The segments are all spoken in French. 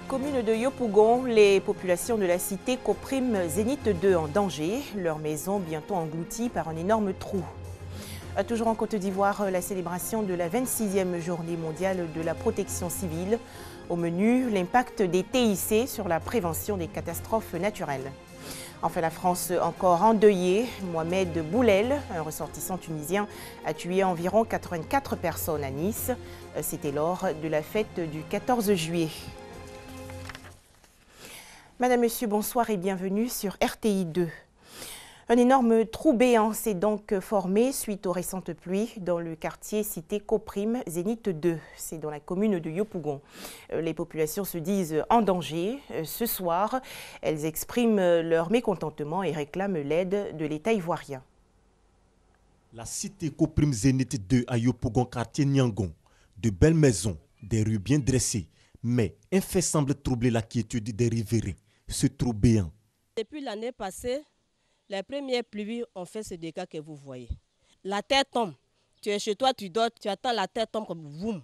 commune de Yopougon, les populations de la cité Koprim Zénith 2 en danger. Leur maison bientôt engloutie par un énorme trou. Toujours en Côte d'Ivoire, la célébration de la 26e journée mondiale de la protection civile. Au menu, l'impact des TIC sur la prévention des catastrophes naturelles. Enfin, la France encore endeuillée. Mohamed Boulel, un ressortissant tunisien, a tué environ 84 personnes à Nice. C'était lors de la fête du 14 juillet. Madame, Monsieur, bonsoir et bienvenue sur RTI 2. Un énorme trou béant s'est donc formé suite aux récentes pluies dans le quartier cité Koprim Zénith 2. C'est dans la commune de Yopougon. Les populations se disent en danger. Ce soir, elles expriment leur mécontentement et réclament l'aide de l'État ivoirien. La cité Koprim Zénith 2 à Yopougon, quartier Nyangon. De belles maisons, des rues bien dressées. Mais un fait semble troubler la quiétude des riverains. Ce trou béant. Depuis l'année passée, les premières pluies ont fait ce dégât que vous voyez. La terre tombe. Tu es chez toi, tu dors, tu attends la terre tombe comme boum.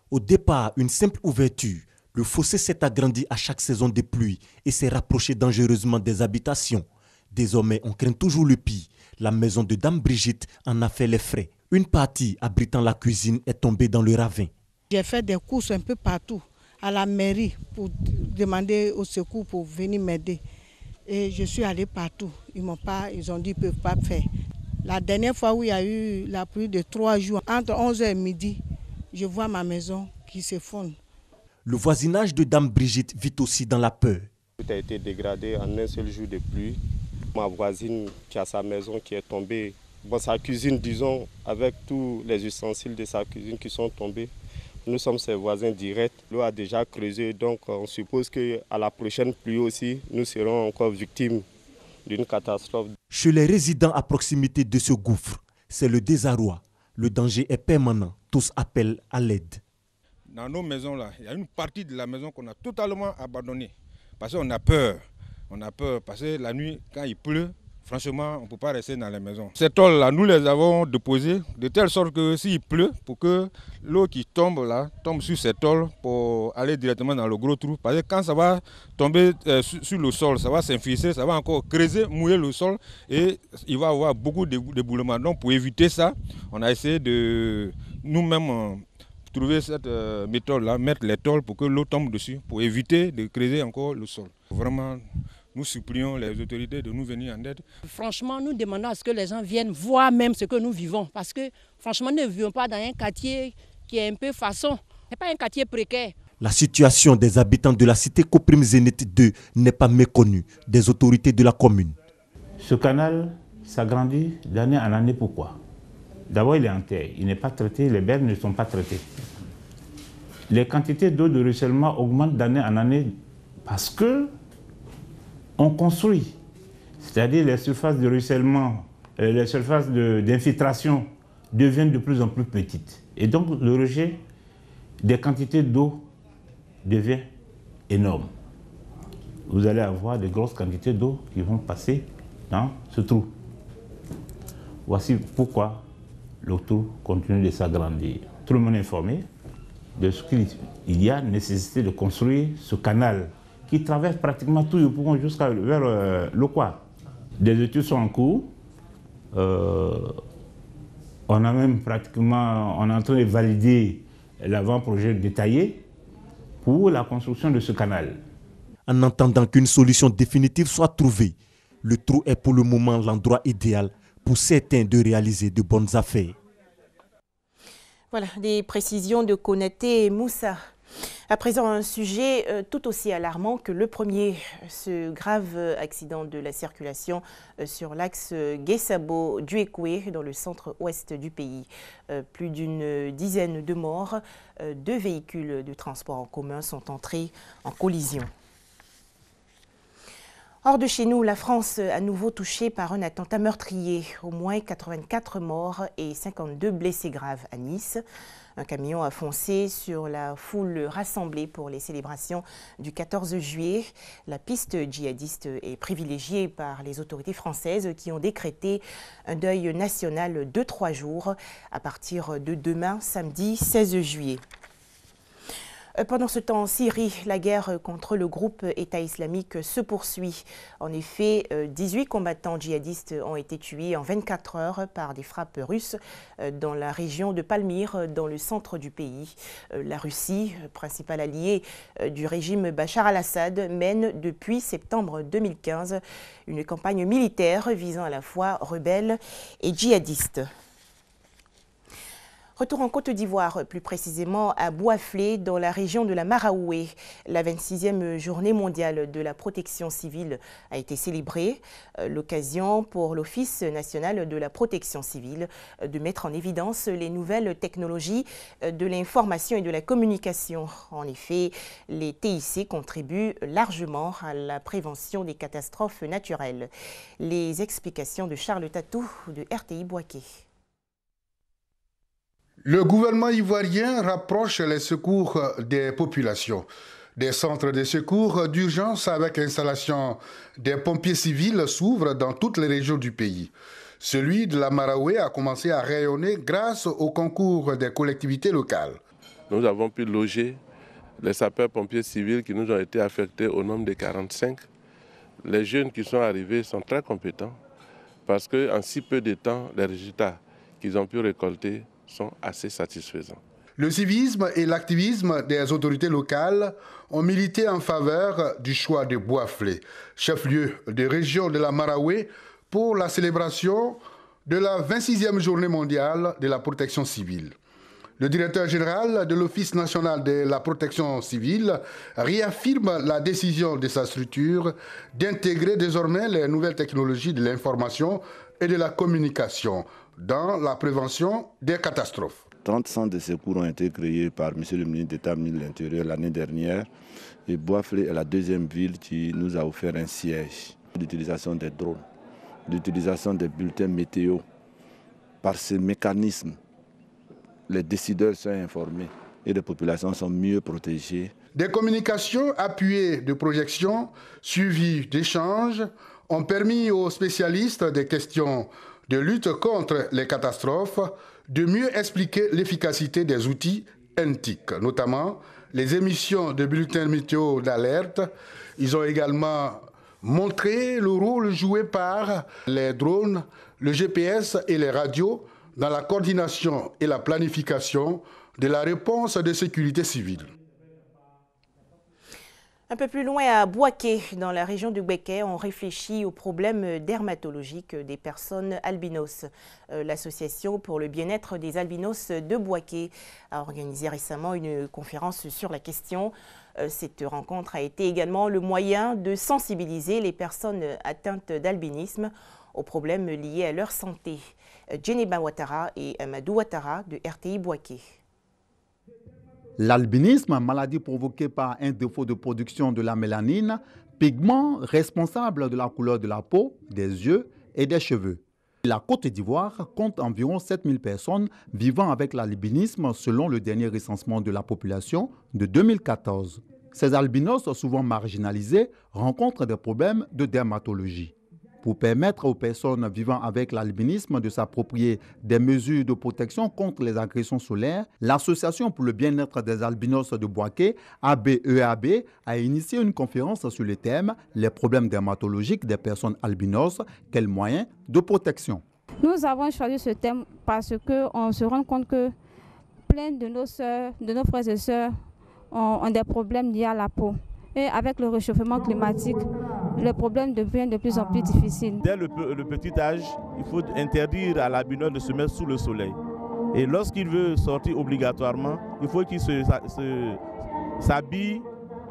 Au départ, une simple ouverture. Le fossé s'est agrandi à chaque saison de pluie et s'est rapproché dangereusement des habitations. Désormais, on craint toujours le pire. La maison de Dame Brigitte en a fait les frais. Une partie abritant la cuisine est tombée dans le ravin. J'ai fait des courses un peu partout, à la mairie, pour demander au secours pour venir m'aider. Et je suis allée partout. Ils ont dit qu'ils ne peuvent pas faire. La dernière fois où il y a eu la pluie de 3 jours, entre 11h et midi, je vois ma maison qui s'effondre. Le voisinage de Dame Brigitte vit aussi dans la peur. Tout a été dégradé en un seul jour de pluie. Ma voisine qui a sa maison qui est tombée, sa cuisine, disons, avec tous les ustensiles de sa cuisine qui sont tombés. Nous sommes ses voisins directs. L'eau a déjà creusé, donc on suppose qu'à la prochaine pluie aussi, nous serons encore victimes d'une catastrophe. Chez les résidents à proximité de ce gouffre, c'est le désarroi. Le danger est permanent. Tous appellent à l'aide. Dans nos maisons, là, il y a une partie de la maison qu'on a totalement abandonnée. Parce qu'on a peur. On a peur parce que la nuit, quand il pleut, franchement, on ne peut pas rester dans les maisons. Ces tôles-là, nous les avons déposées de telle sorte que s'il pleut, pour que l'eau qui tombe là, tombe sur ces tôles pour aller directement dans le gros trou. Parce que quand ça va tomber sur le sol, ça va s'infiltrer, ça va encore creuser, mouiller le sol et il va y avoir beaucoup d'éboulements. Donc pour éviter ça, on a essayé de nous-mêmes trouver cette méthode-là, mettre les tôles pour que l'eau tombe dessus, pour éviter de creuser encore le sol. Vraiment, nous supplions les autorités de nous venir en aide. Franchement, nous demandons à ce que les gens viennent voir même ce que nous vivons. Parce que franchement, nous ne vivons pas dans un quartier qui est un peu façon. Ce n'est pas un quartier précaire. La situation des habitants de la cité Koprim Zénith 2 n'est pas méconnue des autorités de la commune. Ce canal s'agrandit d'année en année. Pourquoi? D'abord, il est en terre. Il n'est pas traité, les berges ne sont pas traitées. Les quantités d'eau de ruissellement augmentent d'année en année parce que on construit, c'est-à-dire les surfaces de ruissellement, les surfaces d'infiltration deviennent de plus en plus petites. Et donc le rejet des quantités d'eau devient énorme. Vous allez avoir de grosses quantités d'eau qui vont passer dans ce trou. Voici pourquoi le trou continue de s'agrandir. Tout le monde est informé de ce qu'il y a nécessité de construire ce canal qui traverse pratiquement tout Yopougon jusqu'à vers Lokwa. Des études sont en cours. On a même pratiquement, on est en train de valider l'avant-projet détaillé pour la construction de ce canal. En attendant qu'une solution définitive soit trouvée, le trou est pour le moment l'endroit idéal pour certains de réaliser de bonnes affaires. Voilà, des précisions de Konaté Moussa. À présent, un sujet tout aussi alarmant que le premier, ce grave accident de la circulation sur l'axe Guessabo-Duékoué dans le centre-ouest du pays. Plus d'une dizaine de morts, 2 véhicules de transport en commun sont entrés en collision. Hors de chez nous, la France à nouveau touchée par un attentat meurtrier. Au moins 84 morts et 52 blessés graves à Nice. Un camion a foncé sur la foule rassemblée pour les célébrations du 14 juillet. La piste djihadiste est privilégiée par les autorités françaises qui ont décrété un deuil national de 3 jours à partir de demain, samedi 16 juillet. Pendant ce temps, en Syrie, la guerre contre le groupe État islamique se poursuit. En effet, 18 combattants djihadistes ont été tués en 24 heures par des frappes russes dans la région de Palmyre, dans le centre du pays. La Russie, principal allié du régime Bachar al-Assad, mène depuis septembre 2015 une campagne militaire visant à la fois rebelles et djihadistes. Retour en Côte d'Ivoire, plus précisément à Bouaflé, dans la région de la Maraoué. La 26e journée mondiale de la protection civile a été célébrée. L'occasion pour l'Office national de la protection civile de mettre en évidence les nouvelles technologies de l'information et de la communication. En effet, les TIC contribuent largement à la prévention des catastrophes naturelles. Les explications de Charles Tatou de RTI Boaké. Le gouvernement ivoirien rapproche les secours des populations. Des centres de secours d'urgence avec installation des pompiers civils s'ouvrent dans toutes les régions du pays. Celui de la Maraoué a commencé à rayonner grâce au concours des collectivités locales. Nous avons pu loger les sapeurs-pompiers civils qui nous ont été affectés au nombre de 45. Les jeunes qui sont arrivés sont très compétents parce qu'en si peu de temps, les résultats qu'ils ont pu récolter sont assez satisfaisants. Le civisme et l'activisme des autorités locales ont milité en faveur du choix de Bouaflé, chef-lieu de région de la Maraoué, pour la célébration de la 26e journée mondiale de la protection civile. Le directeur général de l'Office national de la protection civile réaffirme la décision de sa structure d'intégrer désormais les nouvelles technologies de l'information et de la communication dans la prévention des catastrophes. 30 centres de secours ont été créés par M. le ministre d'État de l'Intérieur l'année dernière. Et Bouaflé est la deuxième ville qui nous a offert un siège. L'utilisation des drones, l'utilisation des bulletins météo. Par ces mécanismes, les décideurs sont informés et les populations sont mieux protégées. Des communications appuyées de projections, suivies d'échanges, ont permis aux spécialistes des questions de lutte contre les catastrophes de mieux expliquer l'efficacité des outils NTIC, notamment les émissions de bulletins météo d'alerte. Ils ont également montré le rôle joué par les drones, le GPS et les radios dans la coordination et la planification de la réponse de sécurité civile. Un peu plus loin, à Boaké, dans la région du Béquet, on réfléchit aux problèmes dermatologiques des personnes albinos. L'Association pour le bien-être des albinos de Boaké a organisé récemment une conférence sur la question. Cette rencontre a été également le moyen de sensibiliser les personnes atteintes d'albinisme aux problèmes liés à leur santé. Djeneba Ouattara et Amadou Ouattara de RTI Boaké. L'albinisme, maladie provoquée par un défaut de production de la mélanine, pigment responsable de la couleur de la peau, des yeux et des cheveux. La Côte d'Ivoire compte environ 7000 personnes vivant avec l'albinisme selon le dernier recensement de la population de 2014. Ces albinos, souvent marginalisés, rencontrent des problèmes de dermatologie. Pour permettre aux personnes vivant avec l'albinisme de s'approprier des mesures de protection contre les agressions solaires, l'Association pour le bien-être des albinos de Boaké, ABEAB, a initié une conférence sur le thème « Les problèmes dermatologiques des personnes albinos, quels moyens de protection ?» Nous avons choisi ce thème parce qu'on se rend compte que plein de nos sœurs, de nos frères et sœurs ont des problèmes liés à la peau. Et avec le réchauffement climatique, le problème devient de plus en plus difficile. Dès le petit âge, il faut interdire à l'albinos de se mettre sous le soleil. Et lorsqu'il veut sortir obligatoirement, il faut qu'il s'habille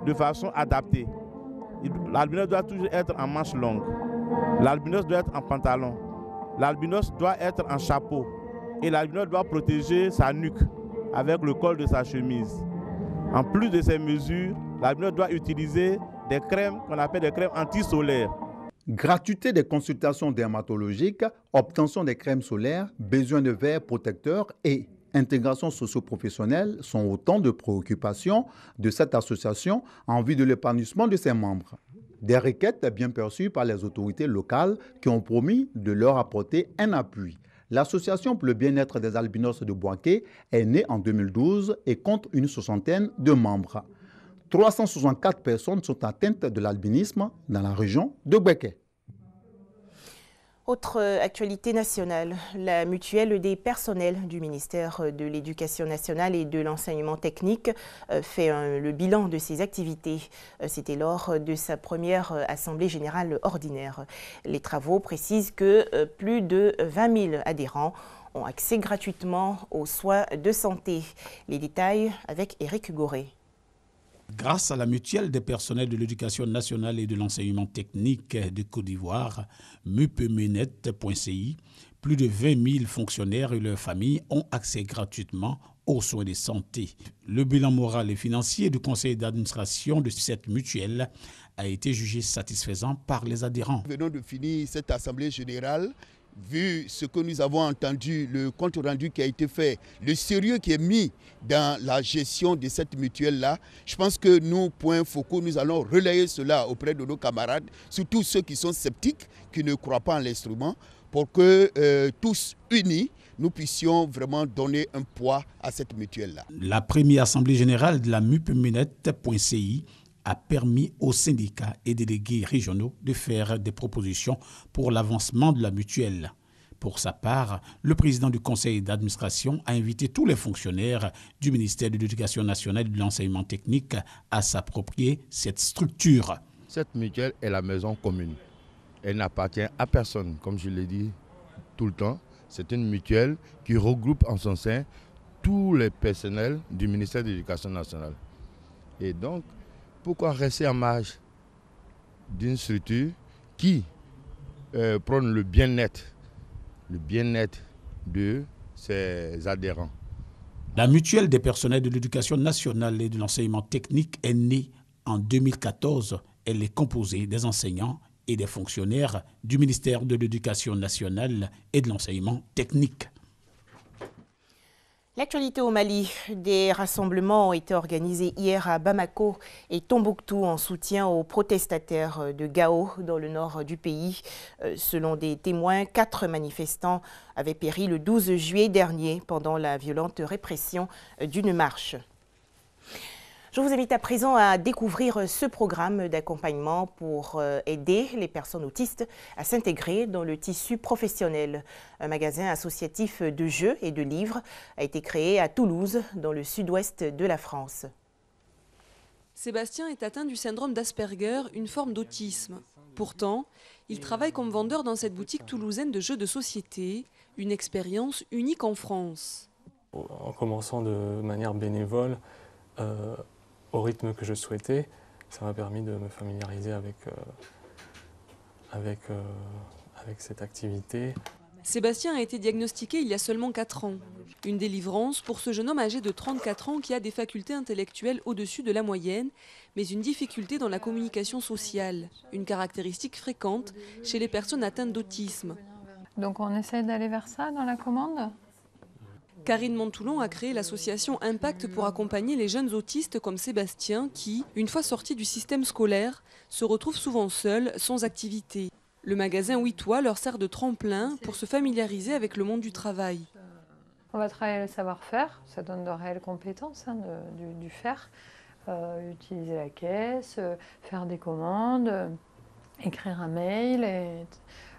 de façon adaptée. L'albinos doit toujours être en manche longue. L'albinos doit être en pantalon. L'albinos doit être en chapeau. Et l'albinos doit protéger sa nuque avec le col de sa chemise. En plus de ces mesures, l'albinos doit utiliser des crèmes qu'on appelle des crèmes anti-solaires. Gratuité des consultations dermatologiques, obtention des crèmes solaires, besoin de verres protecteurs et intégration socio-professionnelle sont autant de préoccupations de cette association en vue de l'épanouissement de ses membres. Des requêtes bien perçues par les autorités locales qui ont promis de leur apporter un appui. L'association pour le bien-être des albinos de Bouaké est née en 2012 et compte une soixantaine de membres. 364 personnes sont atteintes de l'albinisme dans la région de Bouaké. Autre actualité nationale, la mutuelle des personnels du ministère de l'Éducation nationale et de l'enseignement technique fait le bilan de ses activités. C'était lors de sa première assemblée générale ordinaire. Les travaux précisent que plus de 20 000 adhérents ont accès gratuitement aux soins de santé. Les détails avec Éric Goré. Grâce à la mutuelle des personnels de l'éducation nationale et de l'enseignement technique de Côte d'Ivoire, mupemenet.ci, plus de 20 000 fonctionnaires et leurs familles ont accès gratuitement aux soins de santé. Le bilan moral et financier du conseil d'administration de cette mutuelle a été jugé satisfaisant par les adhérents. Nous venons de finir cette assemblée générale. Vu ce que nous avons entendu, le compte rendu qui a été fait, le sérieux qui est mis dans la gestion de cette mutuelle-là, je pense que nous, point focaux, nous allons relayer cela auprès de nos camarades, surtout ceux qui sont sceptiques, qui ne croient pas en l'instrument, pour que tous unis, nous puissions vraiment donner un poids à cette mutuelle-là. La première assemblée générale de la mupemenet.ci a permis aux syndicats et délégués régionaux de faire des propositions pour l'avancement de la mutuelle. Pour sa part, le président du conseil d'administration a invité tous les fonctionnaires du ministère de l'Éducation nationale et de l'enseignement technique à s'approprier cette structure. Cette mutuelle est la maison commune. Elle n'appartient à personne, comme je l'ai dit tout le temps. C'est une mutuelle qui regroupe en son sein tous les personnels du ministère de l'Éducation nationale. Et donc, pourquoi rester en marge d'une structure qui prône le bien-être de ses adhérents? La mutuelle des personnels de l'éducation nationale et de l'enseignement technique est née en 2014. Elle est composée des enseignants et des fonctionnaires du ministère de l'Éducation nationale et de l'enseignement technique. L'actualité au Mali, des rassemblements ont été organisés hier à Bamako et Tombouctou en soutien aux protestataires de Gao dans le nord du pays. Selon des témoins, 4 manifestants avaient péri le 12 juillet dernier pendant la violente répression d'une marche. Je vous invite à présent à découvrir ce programme d'accompagnement pour aider les personnes autistes à s'intégrer dans le tissu professionnel. Un magasin associatif de jeux et de livres a été créé à Toulouse, dans le sud-ouest de la France. Sébastien est atteint du syndrome d'Asperger, une forme d'autisme. Pourtant, il travaille comme vendeur dans cette boutique toulousaine de jeux de société, une expérience unique en France. En commençant de manière bénévole, au rythme que je souhaitais, ça m'a permis de me familiariser avec cette activité. Sébastien a été diagnostiqué il y a seulement 4 ans. Une délivrance pour ce jeune homme âgé de 34 ans qui a des facultés intellectuelles au-dessus de la moyenne, mais une difficulté dans la communication sociale, une caractéristique fréquente chez les personnes atteintes d'autisme. Donc on essaie d'aller vers ça dans la commande ? Karine Montoulon a créé l'association Impact pour accompagner les jeunes autistes comme Sébastien qui, une fois sortis du système scolaire, se retrouvent souvent seuls, sans activité. Le magasin 8 Toits leur sert de tremplin pour se familiariser avec le monde du travail. On va travailler le savoir-faire, ça donne de réelles compétences, du faire. Utiliser la caisse, faire des commandes, écrire un mail et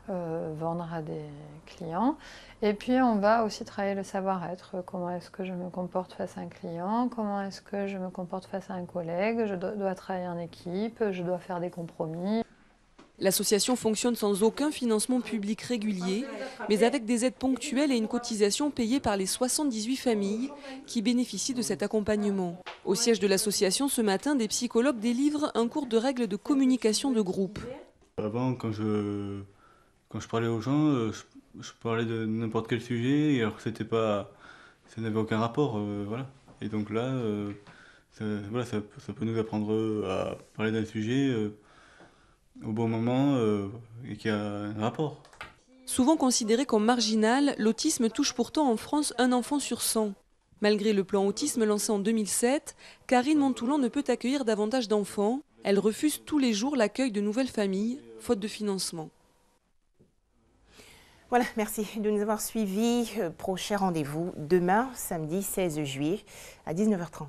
vendre à des clients. Et puis on va aussi travailler le savoir-être. Comment est-ce que je me comporte face à un client? Comment est-ce que je me comporte face à un collègue? Je dois travailler en équipe, je dois faire des compromis. L'association fonctionne sans aucun financement public régulier, mais avec des aides ponctuelles et une cotisation payée par les 78 familles qui bénéficient de cet accompagnement. Au siège de l'association, ce matin, des psychologues délivrent un cours de règles de communication de groupe. Avant, quand je parlais aux gens, je parlais de n'importe quel sujet, alors que ça n'avait aucun rapport, voilà. Et donc là, ça peut nous apprendre à parler d'un sujet au bon moment et qui a un rapport. Souvent considéré comme marginal, l'autisme touche pourtant en France un enfant sur 100. Malgré le plan autisme lancé en 2007, Karine Montoulon ne peut accueillir davantage d'enfants. Elle refuse tous les jours l'accueil de nouvelles familles, faute de financement. Voilà, merci de nous avoir suivis. Prochain rendez-vous demain, samedi 16 juillet à 19h30.